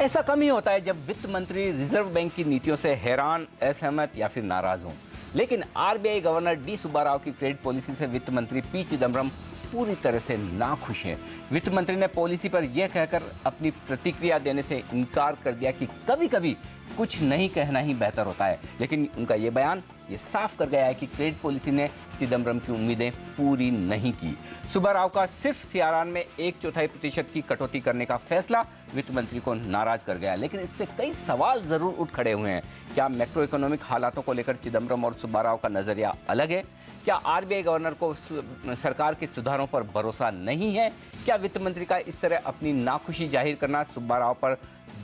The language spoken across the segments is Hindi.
ऐसा कम ही होता है जब वित्त मंत्री रिजर्व बैंक की नीतियों से हैरान, असहमत या फिर नाराज हों। लेकिन आरबीआई गवर्नर डी सुब्बाराव की क्रेडिट पॉलिसी से वित्त मंत्री पी चिदम्बरम पूरी तरह से नाखुश हैं। वित्त मंत्री ने पॉलिसी पर यह कहकर अपनी प्रतिक्रिया देने से इनकार कर दिया कि कभी कभी कुछ नहीं कहना ही बेहतर होता है। लेकिन उनका यह बयान ये साफ कर गया है कि क्रेडिट पॉलिसी ने चिदम्बरम की उम्मीदें पूरी नहीं की। सुब्बाराव का सिर्फ सीआरआर में 1/4% की कटौती करने का फैसला वित्त मंत्री को नाराज कर गया। लेकिन इससे कई सवाल जरूर उठ खड़े हुए हैं। क्या मैक्रो इकोनॉमिक हालातों को लेकर चिदम्बरम और सुब्बाराव का नजरिया अलग है? क्या आरबीआई गवर्नर को सरकार के सुधारों पर भरोसा नहीं है? क्या वित्त मंत्री का इस तरह अपनी नाखुशी जाहिर करना सुब्बाराव पर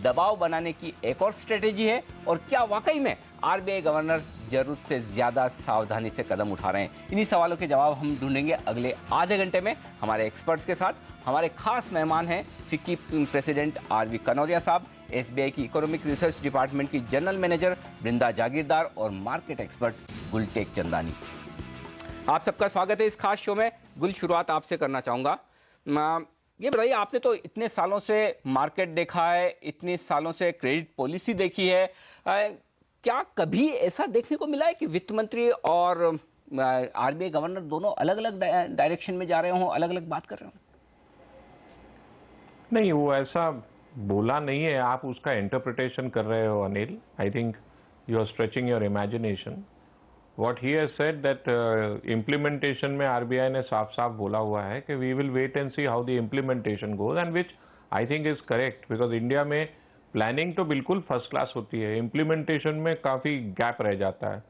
दबाव बनाने की एक और स्ट्रेटेजी है? और क्या वाकई में आरबीआई गवर्नर जरूरत से ज्यादा सावधानी से कदम उठा रहे हैं? इन्हीं सवालों के जवाब हम ढूंढेंगे अगले आधे घंटे में हमारे एक्सपर्ट्स के साथ। हमारे खास मेहमान हैं फिक्की प्रेसिडेंट आरवी कनौरिया साहब, एसबीआई की इकोनॉमिक रिसर्च डिपार्टमेंट की जनरल मैनेजर बृंदा जागीरदार और मार्केट एक्सपर्ट गुलटेक चंदानी। आप सबका स्वागत है इस खास शो में। गुल, शुरुआत आपसे करना चाहूंगा। ये बताइए, आपने तो इतने सालों से मार्केट देखा है, इतने सालों से क्रेडिट पॉलिसी देखी है, क्या कभी ऐसा देखने को मिला है कि वित्त मंत्री और आरबीआई गवर्नर दोनों अलग अलग डायरेक्शन में जा रहे हों, अलग अलग बात कर रहे हों? नहीं, वो ऐसा बोला नहीं है, आप उसका इंटरप्रिटेशन कर रहे हो Anil. I think you are stretching your imagination. What he has said that implementation में RBI ने साफ साफ बोला हुआ है कि we will wait and see how the implementation goes, and which I think is correct because India में प्लानिंग तो बिल्कुल फर्स्ट क्लास होती है, इम्प्लीमेंटेशन में काफी गैप रह जाता है।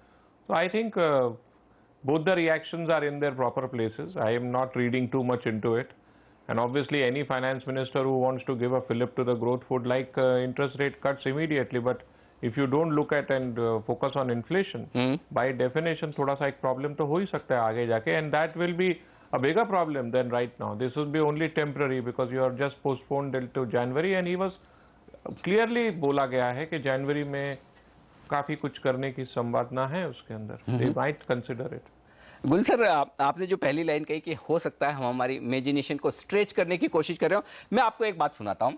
तो I think both the reactions are in their proper places. I am not reading too much into it, and obviously any finance minister who wants to give a fillip to the growth would like interest rate cuts immediately, but if you don't look at and focus on inflation, by definition थोड़ा सा एक problem तो हो ही सकता है आगे जाके, and that will be a bigger problem than right now. This will be only temporary because you are just postponed till to January, and he was clearly बोला गया है कि जनवरी में काफी कुछ करने की संभावना है उसके अंदर। They might consider it. गुल सर, आपने जो पहली लाइन कही कि हो सकता है हम हमारी इमेजिनेशन को स्ट्रेच करने की कोशिश कर रहे हो, मैं आपको एक बात सुनाता हूँ।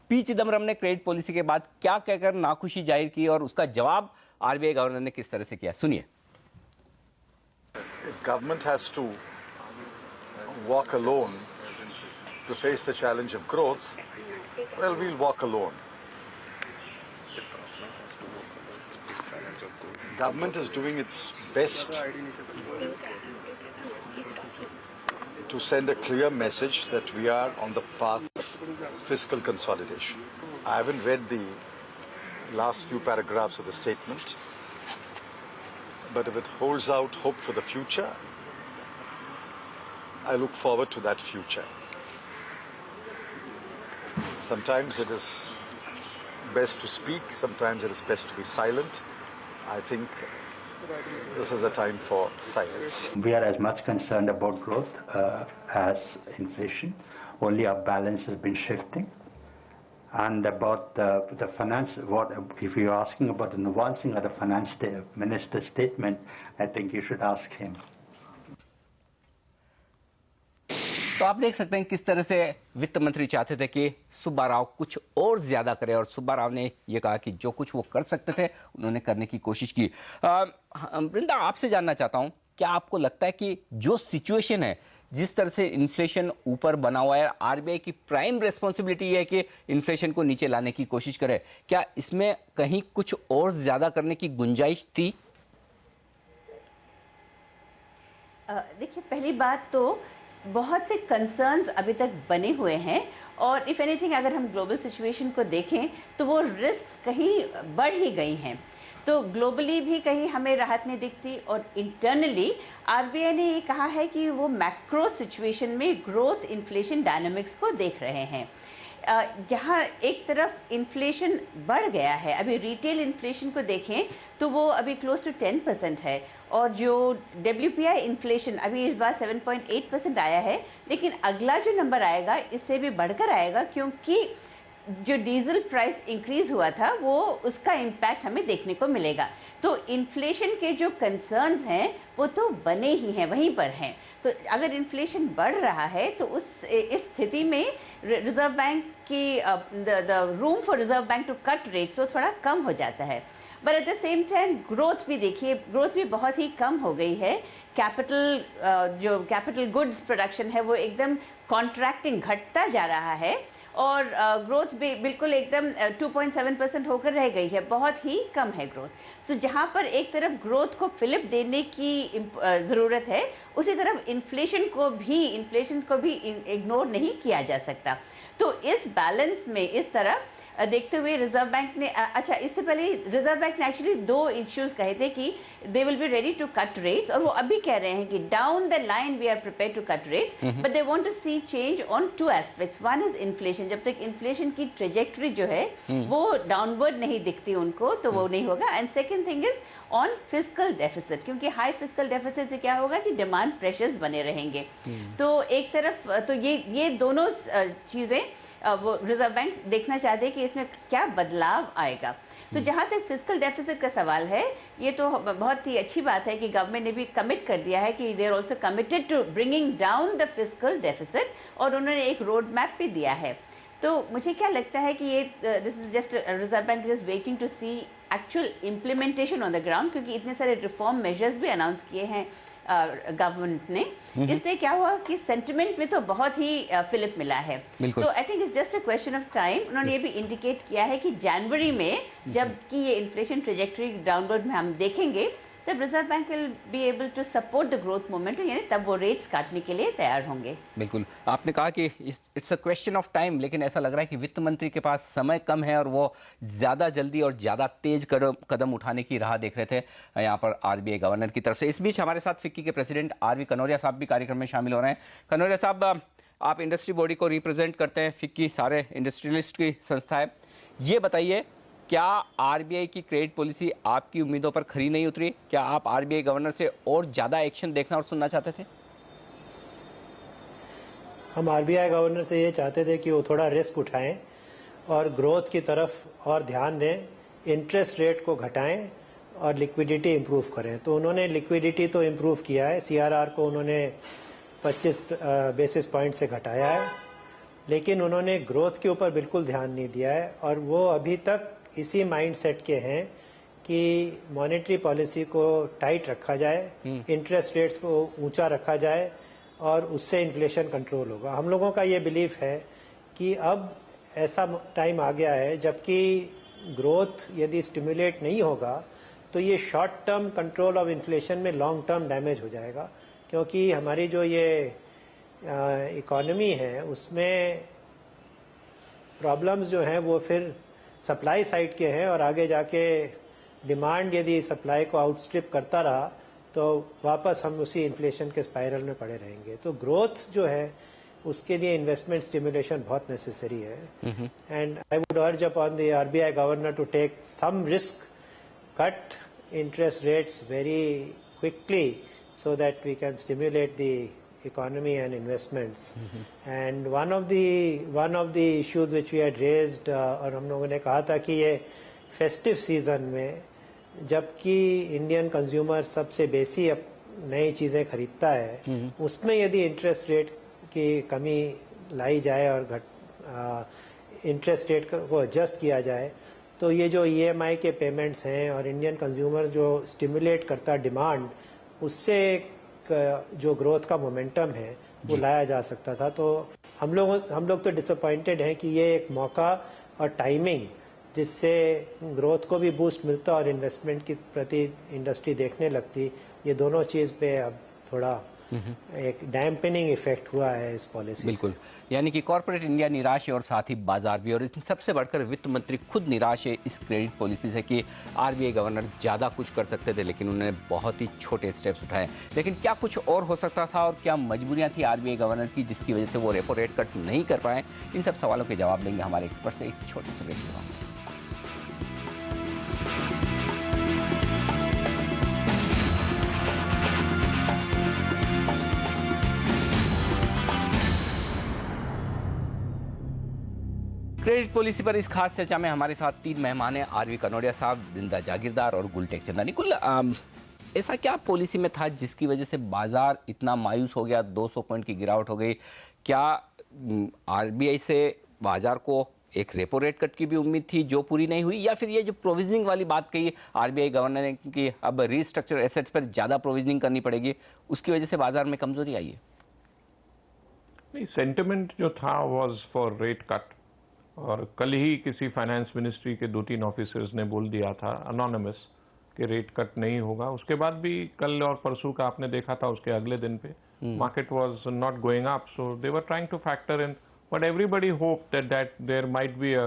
पी चिदम्बरम ने क्रेडिट पॉलिसी के बाद क्या कहकर नाखुशी जाहिर की और उसका जवाब आरबीआई गवर्नर ने किस तरह से किया, सुनिए। Government has to walk alone to face the challenge of growth. Well, we'll walk alone. Government is doing its best to send a clear message that we are on the path of fiscal consolidation. I haven't read the last few paragraphs of the statement, but if it holds out hope for the future, I look forward to that future. Sometimes it is best to speak, sometimes it is best to be silent. I think this is a time for silence. We are as much concerned about growth as inflation. Only our balance has been shifting. And about the finance, if you're asking about the nuancing of the finance minister's statement, I think you should ask him. तो आप देख सकते हैं किस तरह से वित्त मंत्री चाहते थे कि सुब्बाराव कुछ और ज्यादा करे, और सुब्बाराव ने यह कहा कि जो कुछ वो कर सकते थे उन्होंने करने की कोशिश की। वृंदा, आपसे जानना चाहता हूं, क्या आपको लगता है कि जो सिचुएशन है, जिस तरह से इन्फ्लेशन ऊपर बना हुआ है, आरबीआई की प्राइम रेस्पॉन्सिबिलिटी है कि इन्फ्लेशन को नीचे लाने की कोशिश करे, क्या इसमें कहीं कुछ और ज्यादा करने की गुंजाइश थी? देखिए, पहली बात तो बहुत से कंसर्न्स अभी तक बने हुए हैं, और इफ एनीथिंग अगर हम ग्लोबल सिचुएशन को देखें तो वो रिस्क कहीं बढ़ ही गई हैं। तो ग्लोबली भी कहीं हमें राहत नहीं दिखती, और इंटरनली आरबीआई ने ये कहा है कि वो मैक्रो सिचुएशन में ग्रोथ इन्फ्लेशन डायनामिक्स को देख रहे हैं। जहाँ एक तरफ इन्फ्लेशन बढ़ गया है, अभी रिटेल इन्फ्लेशन को देखें तो वो अभी क्लोज टू 10% है, और जो WPI इन्फ्लेशन अभी इस बार 7.8% आया है, लेकिन अगला जो नंबर आएगा इससे भी बढ़कर आएगा, क्योंकि जो डीजल प्राइस इंक्रीज हुआ था वो उसका इम्पैक्ट हमें देखने को मिलेगा। तो इन्फ्लेशन के जो कंसर्न्स हैं वो तो बने ही हैं, वहीं पर हैं। तो अगर इन्फ्लेशन बढ़ रहा है तो इस स्थिति में रिजर्व बैंक की the room for reserve bank to cut rates वो थोड़ा कम हो जाता है। But at the same time growth भी देखिए, ग्रोथ भी बहुत ही कम हो गई है। जो कैपिटल गुड्स प्रोडक्शन है वो एकदम कॉन्ट्रैक्टिंग, घटता जा रहा है और ग्रोथ भी बिल्कुल एकदम 2.7% होकर रह गई है, बहुत ही कम है ग्रोथ। सो जहाँ पर एक तरफ ग्रोथ को फिलिप देने की ज़रूरत है, उसी तरफ इन्फ्लेशन को भी इग्नोर नहीं किया जा सकता। तो इस बैलेंस में इस तरफ देखते हुए रिजर्व बैंक ने अच्छा, इससे पहले रिजर्व बैंक ने एक्चुअली 2 इश्यूज कहे थे कि they will be ready to cut rates, और वो अभी कह रहे हैं कि down the line we are prepare to cut rates, but they want to see change on 2 aspects. One is inflation, जब तक इन्फ्लेशन की ट्रेजेक्टरी जो है वो डाउनवर्ड नहीं दिखती उनको तो वो नहीं होगा। And second thing is on fiscal deficit, क्योंकि हाई फिस्कल डेफिसिट से क्या होगा कि डिमांड प्रेशर्स बने रहेंगे। तो एक तरफ तो ये दोनों चीजें वो रिजर्व बैंक देखना चाहते हैं कि इसमें क्या बदलाव आएगा। तो जहां तक फिस्कल डेफिसिट का सवाल है, ये तो बहुत ही अच्छी बात है कि गवर्नमेंट ने भी कमिट कर दिया है कि they are also committed to bringing down the fiscal deficit, और उन्होंने एक रोड मैप भी दिया है। तो मुझे क्या लगता है कि ये this is just reserve bank just waiting to see actual implementation on the ground, क्योंकि इतने सारे रिफॉर्म मेजर्स भी अनाउंस किए हैं गवर्नमेंट ने। इससे क्या हुआ कि सेंटिमेंट में तो बहुत ही फिलिप मिला है। तो I think it's just a question of time. उन्होंने ये भी इंडिकेट किया है कि जनवरी में जबकि ये इन्फ्लेशन ट्रेजेक्टरी डाउनवर्ड में हम देखेंगे, तब reserve bank will be able to support the growth momentum, यानी तब वो रेट्स काटने के लिए तैयार होंगे। बिल्कुल, आपने कहा कि it's a question of time, लेकिन ऐसा लग रहा है कि वित्त मंत्री के पास समय कम है और वो ज़्यादा जल्दी और ज़्यादा तेज कदम उठाने की राह देख रहे थे यहाँ पर आरबीआई गवर्नर की तरफ से। इस बीच हमारे साथ फिक्की के प्रेसिडेंट आरवी कनौरिया साहब भी कार्यक्रम में शामिल हो रहे हैं। कनौरिया साहब, आप इंडस्ट्री बॉडी को रिप्रेजेंट करते हैं, फिक्की सारे इंडस्ट्रियलिस्ट की संस्था है। ये बताइए, क्या आरबीआई की क्रेडिट पॉलिसी आपकी उम्मीदों पर खरी नहीं उतरी? क्या आप आरबीआई गवर्नर से और ज़्यादा एक्शन देखना और सुनना चाहते थे? हम आरबीआई गवर्नर से ये चाहते थे कि वो थोड़ा रिस्क उठाएं और ग्रोथ की तरफ और ध्यान दें, इंटरेस्ट रेट को घटाएं और लिक्विडिटी इम्प्रूव करें। तो उन्होंने लिक्विडिटी तो इम्प्रूव किया है, सीआरआर को उन्होंने 25 बेसिस पॉइंट से घटाया है, लेकिन उन्होंने ग्रोथ के ऊपर बिल्कुल ध्यान नहीं दिया है। और वो अभी तक इसी माइंडसेट के हैं कि मॉनेटरी पॉलिसी को टाइट रखा जाए, इंटरेस्ट रेट्स को ऊंचा रखा जाए और उससे इन्फ्लेशन कंट्रोल होगा। हम लोगों का ये बिलीफ है कि अब ऐसा टाइम आ गया है जबकि ग्रोथ यदि स्टिमुलेट नहीं होगा तो ये short term control of inflation में लॉन्ग टर्म डैमेज हो जाएगा, क्योंकि हमारी जो ये इकोनॉमी है उसमें प्रॉब्लम्स जो हैं वो फिर सप्लाई साइड के हैं, और आगे जाके डिमांड यदि सप्लाई को आउटस्ट्रिप करता रहा तो वापस हम उसी इन्फ्लेशन के स्पाइरल में पड़े रहेंगे। तो ग्रोथ जो है उसके लिए इन्वेस्टमेंट स्टिमुलेशन बहुत नेसेसरी है। And I would urge upon the RBI governor to take some risk, cut interest rates very quickly so that we can stimulate the economy and investments. And one of the issues which we had raised और हम लोगों ने कहा था कि ये फेस्टिव सीजन में जबकि इंडियन कंज्यूमर सबसे बेसी नई चीजें खरीदता है, उसमें यदि इंटरेस्ट रेट की कमी लाई जाए और इंटरेस्ट रेट को एडजस्ट किया जाए तो ये जो ईएमआई के पेमेंट्स हैं और इंडियन कंज्यूमर जो स्टिमुलेट करता डिमांड, उससे जो ग्रोथ का मोमेंटम है वो लाया जा सकता था। तो हम लोग तो डिसअपॉइंटेड हैं कि ये एक मौका और टाइमिंग जिससे ग्रोथ को भी बूस्ट मिलता और इन्वेस्टमेंट की प्रति इंडस्ट्री देखने लगती, ये दोनों चीज पे अब थोड़ा एक डैम्पनिंग इफेक्ट हुआ है इस पॉलिसी। बिल्कुल, यानी कि कॉर्पोरेट इंडिया निराश है और साथ ही बाजार भी, और सबसे बढ़कर वित्त मंत्री खुद निराश है इस क्रेडिट पॉलिसी से कि आरबीआई गवर्नर ज़्यादा कुछ कर सकते थे लेकिन उन्होंने बहुत ही छोटे स्टेप्स उठाए। लेकिन क्या कुछ और हो सकता था और क्या मजबूरियां थी आरबीआई गवर्नर की जिसकी वजह से वो रेपो रेट कट नहीं कर पाए? इन सब सवालों के जवाब देंगे हमारे एक्सपर्ट से इस छोटे से ब्रेक के बाद। क्रेडिट पॉलिसी पर इस खास चर्चा में हमारे साथ 3 मेहमान हैं, आरवी कनोडिया साहब, बृंदा जागीरदार और गुलटेक चंदानी। कुल ऐसा क्या पॉलिसी में था जिसकी वजह से बाजार इतना मायूस हो गया, 200 पॉइंट की गिरावट हो गई? क्या आरबीआई से बाजार को एक रेपो रेट कट की भी उम्मीद थी जो पूरी नहीं हुई, या फिर ये जो प्रोविजनिंग वाली बात कही आरबीआई गवर्नर ने कि अब रीस्ट्रक्चर एसेट्स पर ज़्यादा प्रोविजनिंग करनी पड़ेगी, उसकी वजह से बाजार में कमजोरी आई है? नहीं, सेंटिमेंट जो था वाज फॉर रेट कट, और कल ही किसी फाइनेंस मिनिस्ट्री के 2-3 ऑफिसर्स ने बोल दिया था अनोनिमस कि रेट कट नहीं होगा। उसके बाद भी कल और परसों का आपने देखा था, उसके अगले दिन पे market was not going up, so they were trying to factor in, but everybody hope that there might be a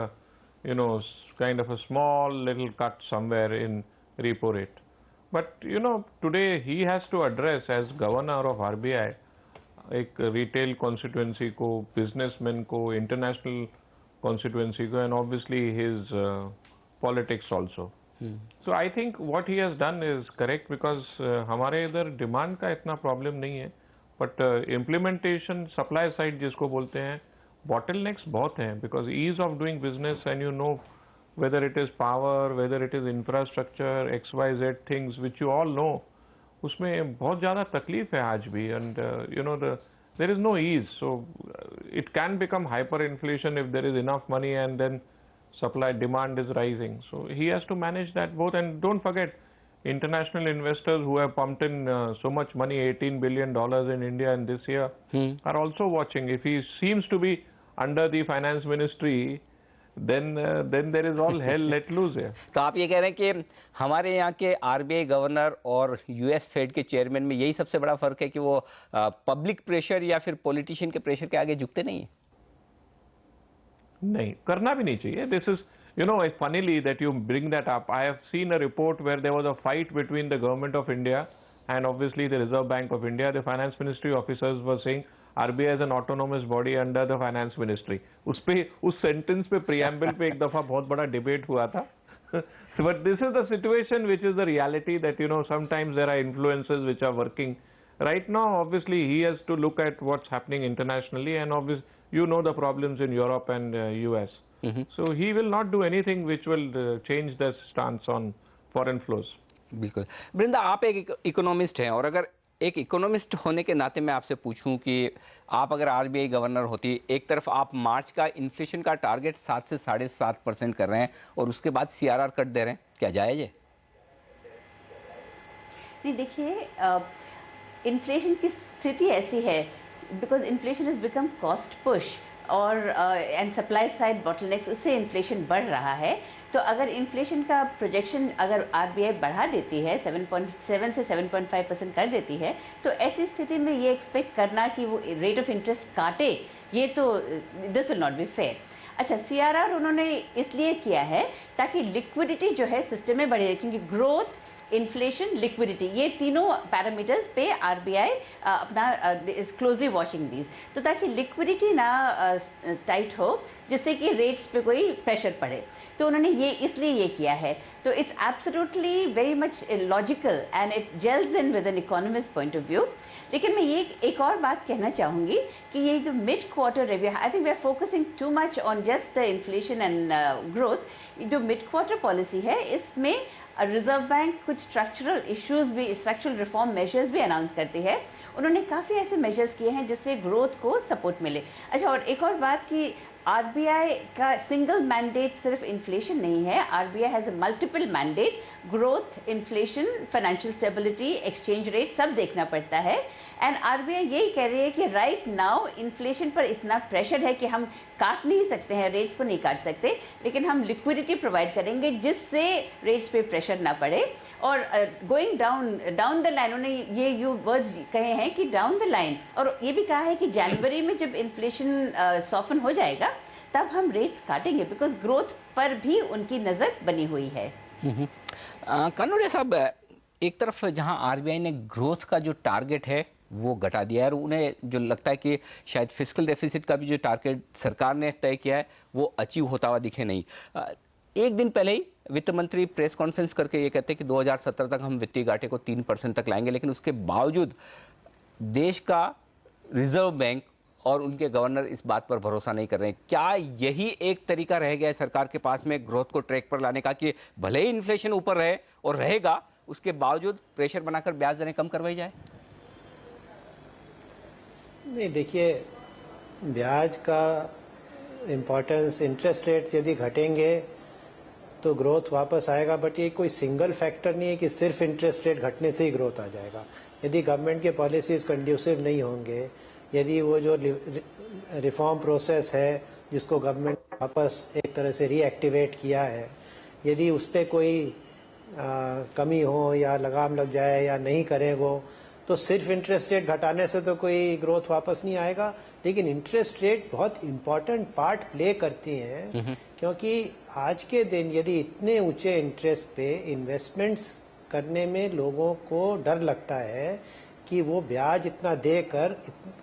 kind of a small little cut somewhere in repo rate. But today he has to address as governor of RBI एक रिटेल कॉन्स्टिट्यूएंसी को, बिजनेसमैन को, इंटरनेशनल कॉन्स्टिट्यूएंसी को, and obviously his politics also. So I think what he has done is correct, because हमारे इधर डिमांड का इतना प्रॉब्लम नहीं है, बट इम्प्लीमेंटेशन सप्लाई साइड जिसको बोलते हैं, बॉटलनेक्स बहुत हैं, because ease of doing business and whether it is power, whether it is infrastructure, XYZ things which you all know, उसमें बहुत ज़्यादा तकलीफ है आज भी, and there is no ease, so it can become hyperinflation if there is enough money and then supply demand is rising. So he has to manage that both, and don't forget international investors who have pumped in so much money, $18 billion in India in this year, are also watching. If he seems to be under the finance ministry, then there is all hell let loose है. तो आप ये कह रहे हैं कि हमारे यहाँ के आरबीआई गवर्नर और यूएस फेड के चेयरमैन में यही सबसे बड़ा फर्क है कि वो पब्लिक प्रेशर या फिर पॉलिटिशियन के प्रेशर के आगे झुकते नहीं है? नहीं, करना भी नहीं चाहिए. This is, it's funnily that you bring that up. I have seen a report where there was a fight between the government of India and obviously the Reserve Bank of India. The finance ministry officers were saying RBI is an autonomous body under the finance ministry. उस सेंटेंस पे प्रियम्बल पे एक दफा बहुत बड़ा डिबेट हुआ था. But this is the situation which is the reality that sometimes there are influences which are working. Right now, obviously, he has to look at what's happening internationally, and obviously, the problems in Europe and US. So he will not do anything which will change the stance on foreign flows. बिल्कुल. वृंदा, आप एक इकोनॉमिस्ट हैं, और अगर एक इकोनॉमिस्ट होने के नाते मैं आपसे पूछूं कि आप अगर आरबीआई गवर्नर होती, एक तरफ आप मार्च का इन्फ्लेशन का टारगेट 7 से 7.5% कर रहे हैं और उसके बाद सीआरआर कट दे रहे हैं, क्या जायज है? नहीं, देखिए, इन्फ्लेशन की स्थिति ऐसी है because inflation has become cost push और एंड सप्लाई साइड बॉटलनेक्स, उससे इन्फ्लेशन बढ़ रहा है. तो अगर इन्फ्लेशन का प्रोजेक्शन अगर आरबीआई बढ़ा देती है, 7.7 से 7.5% कर देती है, तो ऐसी स्थिति में ये एक्सपेक्ट करना कि वो रेट ऑफ इंटरेस्ट काटे, ये तो this will not be fair. अच्छा, सीआरआर उन्होंने इसलिए किया है ताकि लिक्विडिटी जो है सिस्टम में बढ़े, क्योंकि ग्रोथ, इन्फ्लेशन, लिक्विडिटी, ये तीनों पैरामीटर्स पे आरबीआई अपना इज क्लोजली वॉचिंग दीज, तो ताकि लिक्विडिटी ना टाइट हो जिससे कि रेट्स पे कोई प्रेशर पड़े. तो उन्होंने ये इसलिए ये किया है. तो it's absolutely very much logical and it gels in with an economist point of view. लेकिन मैं ये एक और बात कहना चाहूँगी कि ये जो mid quarter review, I think we are focusing too much on just the inflation and growth. जो मिड क्वार्टर पॉलिसी है, इसमें रिजर्व बैंक कुछ स्ट्रक्चरल इश्यूज भी, स्ट्रक्चरल रिफॉर्म मेजर्स भी अनाउंस करती है. उन्होंने काफ़ी ऐसे मेजर्स किए हैं जिससे ग्रोथ को सपोर्ट मिले. अच्छा, और एक और बात कि आरबीआई का सिंगल मैंडेट सिर्फ इन्फ्लेशन नहीं है. RBI has a multiple mandate, growth, inflation, financial stability, exchange rate, सब देखना पड़ता है. एंड आरबीआई यही कह रही है कि राइट नाउ इन्फ्लेशन पर इतना प्रेशर है कि हम काट नहीं सकते हैं, रेट्स को नहीं काट सकते, लेकिन हम लिक्विडिटी प्रोवाइड करेंगे जिससे रेट्स पे प्रेशर ना पड़े. और गोइंग डाउन द लाइन, उन्होंने ये वर्ड्स कहे हैं कि डाउन द लाइन, और ये भी कहा है कि जनवरी में जब इन्फ्लेशन सॉफन हो जाएगा तब हम रेट्स काटेंगे, बिकॉज ग्रोथ पर भी उनकी नज़र बनी हुई है. कनोडिया साहब, एक तरफ जहां आरबीआई ने ग्रोथ का जो टारगेट है वो घटा दिया है, और उन्हें जो लगता है कि शायद फिस्कल डेफिसिट का भी जो टारगेट सरकार ने तय किया है वो अचीव होता हुआ दिखे नहीं. एक दिन पहले ही वित्त मंत्री प्रेस कॉन्फ्रेंस करके ये कहते हैं कि 2017 तक हम वित्तीय घाटे को 3% तक लाएंगे, लेकिन उसके बावजूद देश का रिजर्व बैंक और उनके गवर्नर इस बात पर भरोसा नहीं कर रहे हैं। क्या यही एक तरीका रह गया है सरकार के पास में ग्रोथ को ट्रैक पर लाने का कि भले ही इन्फ्लेशन ऊपर रहे और रहेगा, उसके बावजूद प्रेशर बनाकर ब्याज दरें कम करवाई जाए? नहीं, देखिए, ब्याज का इम्पोर्टेंस, इंटरेस्ट रेट्स यदि घटेंगे तो ग्रोथ वापस आएगा, बट ये कोई सिंगल फैक्टर नहीं है कि सिर्फ इंटरेस्ट रेट घटने से ही ग्रोथ आ जाएगा। यदि गवर्नमेंट के पॉलिसीज कंड्यूसिव नहीं होंगे, यदि वो जो रिफॉर्म प्रोसेस है जिसको गवर्नमेंट वापस एक तरह से रीएक्टिवेट किया है, यदि उस पर कोई कमी हो या लगाम लग जाए या नहीं करें वो, तो सिर्फ इंटरेस्ट रेट घटाने से तो कोई ग्रोथ वापस नहीं आएगा। लेकिन इंटरेस्ट रेट बहुत इम्पॉर्टेंट पार्ट प्ले करती हैं, क्योंकि आज के दिन यदि इतने ऊंचे इंटरेस्ट पे इन्वेस्टमेंट्स करने में लोगों को डर लगता है कि वो ब्याज इतना देकर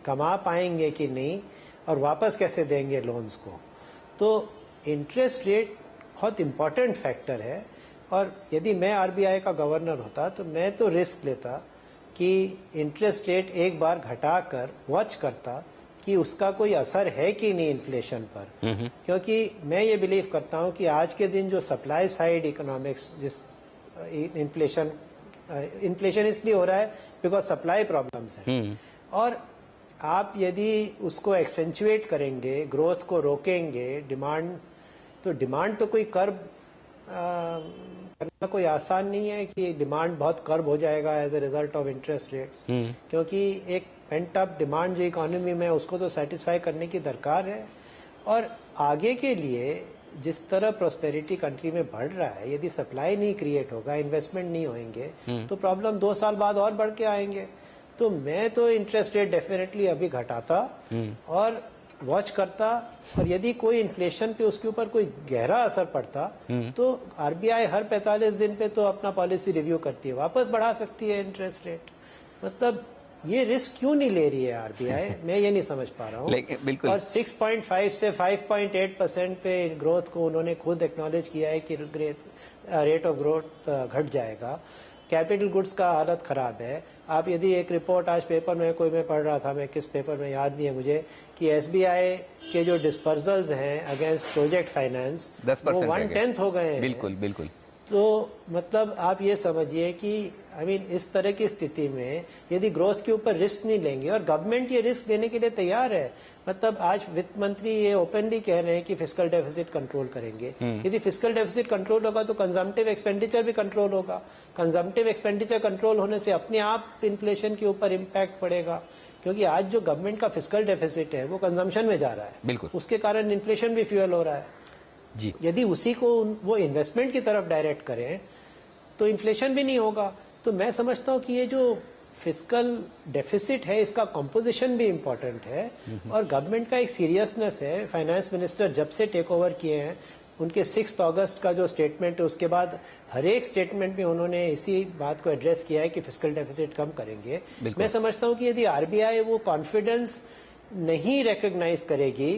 कमा पाएंगे कि नहीं और वापस कैसे देंगे लोन्स को, तो इंटरेस्ट रेट बहुत इम्पॉर्टेंट फैक्टर है। और यदि मैं आरबीआई का गवर्नर होता तो मैं तो रिस्क लेता कि इंटरेस्ट रेट एक बार घटाकर वॉच करता कि उसका कोई असर है कि नहीं इन्फ्लेशन पर, क्योंकि मैं ये बिलीव करता हूँ कि आज के दिन जो सप्लाई साइड इकोनॉमिक्स, जिस इन्फ्लेशन इसलिए हो रहा है बिकॉज सप्लाई प्रॉब्लम्स हैं, और आप यदि उसको एक्सेंचुएट करेंगे, ग्रोथ को रोकेंगे, डिमांड तो कोई कर्ब करना कोई आसान नहीं है कि डिमांड बहुत कर्ब हो जाएगा as a result of interest rates, क्योंकि एक पेंट अप डिमांड जो इकोनॉमी में है उसको तो सेटिस्फाई करने की दरकार है। और आगे के लिए जिस तरह प्रोस्पेरिटी कंट्री में बढ़ रहा है, यदि सप्लाई नहीं क्रिएट होगा, इन्वेस्टमेंट नहीं होंगे, तो प्रॉब्लम 2 साल बाद और बढ़ के आएंगे। तो मैं तो इंटरेस्ट रेट डेफिनेटली अभी घटाता और वॉच करता, और यदि कोई इन्फ्लेशन पे उसके ऊपर कोई गहरा असर पड़ता तो आरबीआई हर 45 दिन पे तो अपना पॉलिसी रिव्यू करती है, वापस बढ़ा सकती है इंटरेस्ट रेट। मतलब ये रिस्क क्यों नहीं ले रही है आरबीआई, मैं ये नहीं समझ पा रहा हूँ। और 6.5 से 5.8% पे ग्रोथ को उन्होंने खुद एक्नॉलेज किया है कि रेट ऑफ ग्रोथ घट जाएगा। कैपिटल गुड्स का हालत खराब है। आप यदि एक रिपोर्ट आज पेपर में कोई मैं पढ़ रहा था, मैं किस पेपर में याद नहीं है मुझे, कि एसबीआई के जो डिस्पर्सल्स हैं अगेंस्ट प्रोजेक्ट फाइनेंस 10% वो 1/10 हो गए हैं। बिल्कुल। तो मतलब आप ये समझिए कि इस तरह की स्थिति में यदि ग्रोथ के ऊपर रिस्क नहीं लेंगे, और गवर्नमेंट ये रिस्क लेने के लिए तैयार है, मतलब आज वित्त मंत्री ये ओपनली कह रहे हैं कि फिस्कल डेफिसिट कंट्रोल करेंगे। यदि फिस्कल डेफिसिट कंट्रोल होगा तो कंजम्पटिव एक्सपेंडिचर भी कंट्रोल होगा। कंजम्पटिव एक्सपेंडिचर कंट्रोल होने से अपने आप इन्फ्लेशन के ऊपर इम्पैक्ट पड़ेगा, क्योंकि आज जो गवर्नमेंट का फिस्कल डेफिसिट है वो कंजम्पशन में जा रहा है, बिल्कुल, उसके कारण इन्फ्लेशन भी फ्यूल हो रहा है जी। यदि उसी को वो इन्वेस्टमेंट की तरफ डायरेक्ट करें तो इन्फ्लेशन भी नहीं होगा। तो मैं समझता हूँ कि ये जो फिस्कल डेफिसिट है इसका कंपोजिशन भी इम्पोर्टेंट है, और गवर्नमेंट का एक सीरियसनेस है। फाइनेंस मिनिस्टर जब से टेक ओवर किए हैं, उनके 6 अगस्त का जो स्टेटमेंट है उसके बाद हर एक स्टेटमेंट में उन्होंने इसी बात को एड्रेस किया है कि फिस्कल डेफिसिट कम करेंगे। मैं समझता हूँ कि यदि आरबीआई वो कॉन्फिडेंस नहीं रिकॉग्नाइज करेगी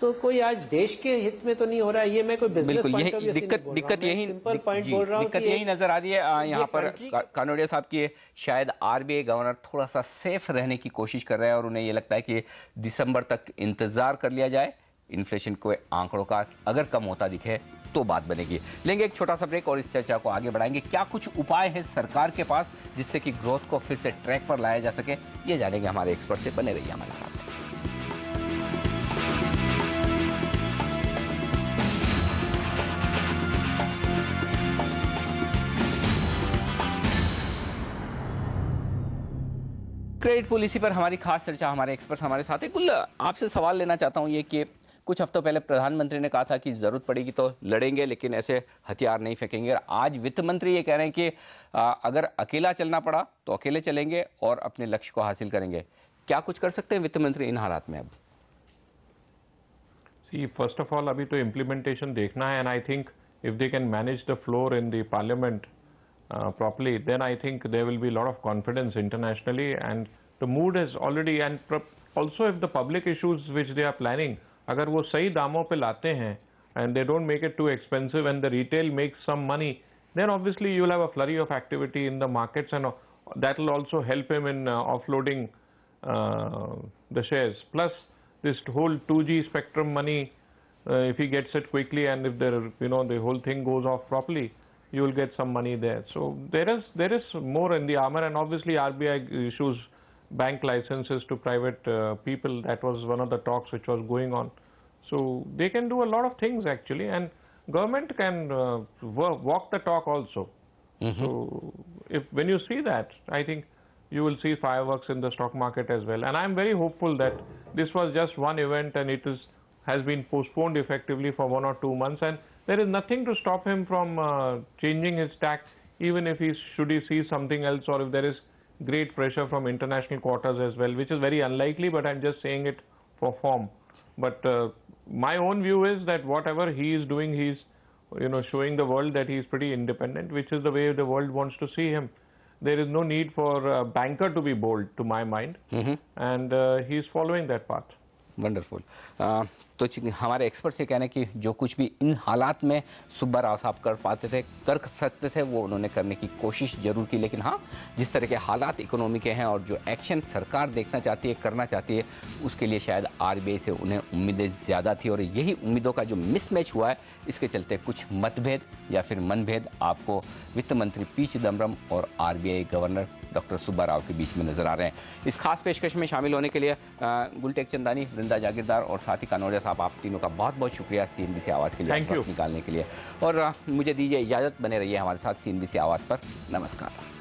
तो कोई आज देश के हित में तो नहीं हो रहा है। ये मैं कोई बिजनेस पॉइंट ऑफ व्यू से नहीं बोल रहा हूं, दिक्कत यही सिंपल पॉइंट बोल रहा हूं, दिक्कत यही नजर आ रही है यहाँ पर कानोडिया साहब की, शायद आरबीआई गवर्नर थोड़ा सा सेफ रहने की कोशिश कर रहे हैं और उन्हें ये लगता है कि दिसंबर तक इंतजार कर लिया जाए, इन्फ्लेशन को आंकड़ों का अगर कम होता दिखे तो बात बनेगी। लेंगे एक छोटा सा ब्रेक और इस चर्चा को आगे बढ़ाएंगे। क्या कुछ उपाय है सरकार के पास जिससे कि ग्रोथ को फिर से ट्रैक पर लाया जा सके, ये जानेंगे हमारे एक्सपर्ट से। बने रहिए हमारे साथ। क्रेडिट पॉलिसी पर हमारी खास चर्चा, हमारे एक्सपर्ट हमारे साथ है। कुल आपसे सवाल लेना चाहता हूं ये कि कुछ हफ्तों पहले प्रधानमंत्री ने कहा था कि जरूरत पड़ेगी तो लड़ेंगे, लेकिन ऐसे हथियार नहीं फेंकेंगे। और आज वित्त मंत्री ये कह रहे हैं कि अगर अकेला चलना पड़ा तो अकेले चलेंगे और अपने लक्ष्य को हासिल करेंगे। क्या कुछ कर सकते हैं वित्त मंत्री इन हालात में अब? फर्स्ट ऑफ ऑल अभी तो इम्प्लीमेंटेशन देखना है, and I think if they can manage the floor in the parliament properly, then I think there will be a lot of confidence internationally, and the mood is already, and also if the public issues which they are planning, अगर वो सही दामों पे लाते हैं and they don't make it too expensive and the retail makes some money, then obviously you will have a flurry of activity in the markets, and that will also help him in offloading the shares. Plus this whole 2G spectrum money, if he gets it quickly and if there, the whole thing goes off properly, you will get some money there. So there is more in the armor, and obviously RBI issues bank licenses to private people. That was one of the talks which was going on. So they can do a lot of things actually, and government can walk the talk also. So when you see that, I think you will see fireworks in the stock market as well. And I'm very hopeful that this was just one event and it has been postponed effectively for 1 or 2 months, and there is nothing to stop him from changing his tack, even if should he see something else, or if there is great pressure from international quarters as well, which is very unlikely, but I'm just saying it for form. But my own view is that whatever he is doing, he's showing the world that he is pretty independent, which is the way the world wants to see him. There is no need for a banker to be bold, to my mind, and he is following that path. Wonderful. तो हमारे एक्सपर्ट से कहना है कि जो कुछ भी इन हालात में सुब्बा राव साहब कर सकते थे वो उन्होंने करने की कोशिश जरूर की, लेकिन हाँ, जिस तरह के हालात इकोनॉमी के हैं और जो एक्शन सरकार देखना चाहती है, करना चाहती है, उसके लिए शायद आरबीआई से उन्हें उम्मीदें ज़्यादा थी, और यही उम्मीदों का जो मिसमैच हुआ है, इसके चलते कुछ मतभेद या फिर मनभेद आपको वित्त मंत्री पी चिदम्बरम और RBI governor doctor Subba Rao के बीच में नजर आ रहे हैं। इस खास पेशकश में शामिल होने के लिए गुलटेक चंदानी, वृंदा जागीरदार और साथी कानोरिया साहब, आप तीनों का बहुत बहुत शुक्रिया सीएनबीसी आवाज़ के लिए वक्त निकालने के लिए। और मुझे दीजिए इजाज़त, बने रहिए हमारे साथ सीएनबीसी आवाज़ पर। नमस्कार।